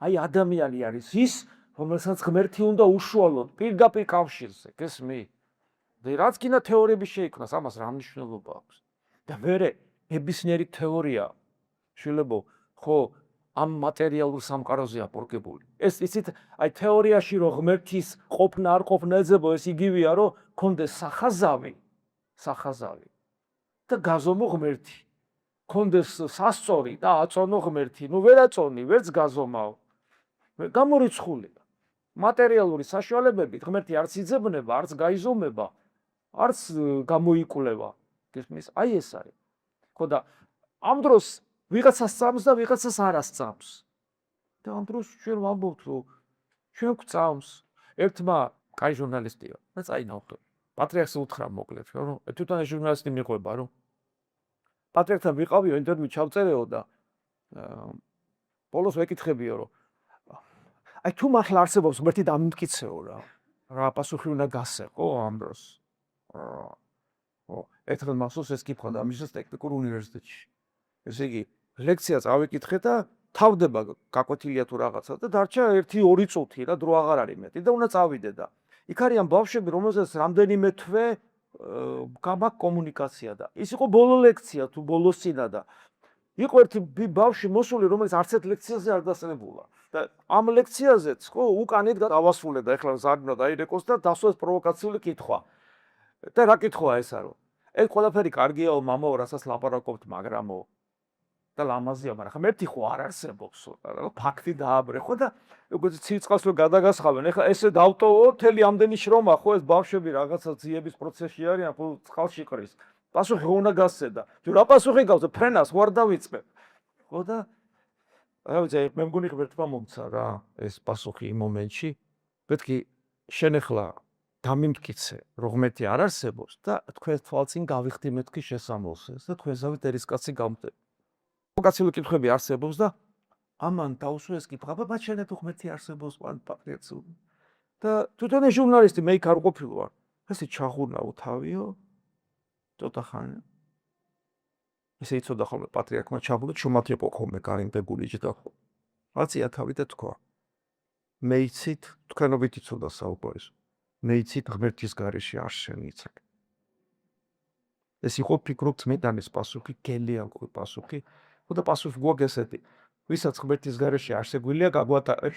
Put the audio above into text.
აი ადამიანი არის ის, რომელსაც ღმერთი უნდა უშუალოდ პირდაპირ კავშირზე, გესმით? და რაც კიდე თეორიები შეიქმნას, ამას რა მნიშვნელობა აქვს? და მერე ნებისმიერი თეორია, შვილებო, ხო, ამ მატერიალურ სამყაროზეა პორკებული. ეს იცით, აი თეორიაში რომ ღმერთის ყოფნა არ ყოფნა ეძებო, ეს იგივეა, რომ კონდეს სახაზავი და გაზომო ღმერთი. კონდეს სასწორი და აწონო ღმერთი. ნუ ვერ აწონი, ვერც გაზომაო. გამორიცხულია. მატერიალური საშუალებებით ღმერთი არც იძებნება, არც გაიზომება, არც გამოიკვლევა. გესმის? აი ეს არის. ხო და ამ დროს ვიღაცას წამს და ვიღაცას არ ასწამს. და ამ დროს ჩვენ ვამბობთ, რომ ჩვენ გვწამს. ერთმა კაი ჟურნალისტია და წაინახო. პატრიარქს უთხრა მოკლედ, რომ თვითონ ეს ჟურნალისტი მიყვება, რომ პატრიარქთან ვიყავიო, ინტერვიუ ჩავწერეო და ბოლოს ვეკითხებიო, რომ აი თუ მართლა არსებობს ღმერთი და ამტკიცეო რა პასუხი უნდა გასეყო ამ დროს. ერთხელ მახსოვს ეს კითხვა და ამისაც ტექნიკურ უნივერსიტეტში. ესე იგი, ლექცია წავიკითხე და თავდება გაკვეთილია თუ რაღაცა და დარჩა 1-2 წუთი რა დრო აღარ არის მეტი და უნდა წავიდე და იქ არიან ბავშვები, რომელსაც რამდენიმე თვე გამაქვს კომუნიკაცია და ის იყო ბოლო ლექცია თუ ბოლო სინა და იყო ერთი ბავშვი მოსული, რომელიც არც ერთ ლექციაზე არ დასწრებულა. და ამ ლექციაზეც ხო უკანით დავასრულე და ეხლა ზარნო დაირეკოს და დასვეს პროვოკაციული კითხვა. და რა კითხვაა ესა რომ? ეს ყველაფერი კარგიაო მამაო, რასაც ლაპარაკობთ, მაგრამო და ლამაზია, მაგრამ ღმერთი ხო არ არსებობს, ფაქტი დააბრეხო და როგორც ცირწყალს რო გადაგასხავენ, ეხლა ესე დავტოვო, თელი ამდენი შრომა, ხო ეს ბავშვები რაღაცა ძიების პროცესში არიან, ხო წყალში ყრის. პასუხი ხო უნდა გასცედა. თუ რა პასუხი გავზე, ფრენას ვარ დავიწყებ. ხო და რა ვიცი, მე მგონი ღმერთმა მომცა რა ეს პასუხი იმ მომენტში. მეთქი შენ ეხლა დამიმტკიცე, რომ ღმერთი არ არსებობს და თქვენ თვალწინ გავიხდი მეთქი შესამოსეს და თქვენსავით ერისკაცი გამტები. პროვოკაციული კითხვები არსებობს და ამან დაუსვე ეს კითხვა, բայց შენ თუ ღმერთი არსებობს, პატრიარქს და თვითონ ეს ჟურნალისტი მე იქ არ ყოფილი ვარ. ესე ჩაღურნაო თავიო ცოტა ხანი. ესე იცოდა ხოლმე პატრიარქმა ჩაბულა, შუმათ იყო ხოლმე გარინტებული და რაცია თავი და თქვა. მე იცით, თქვენობით იცოდა საუბარს. მე იცით ღმერთის გარეშე არ შემიცაკ. ეს იყო ფიქრობთ მეტანის პასუხი, გელიანკო პასუხი. და პასუხი გვაქვს ესეთი, ვისაც ღმერთის გარეშე არ შეგვიძლია გაგვატარებს.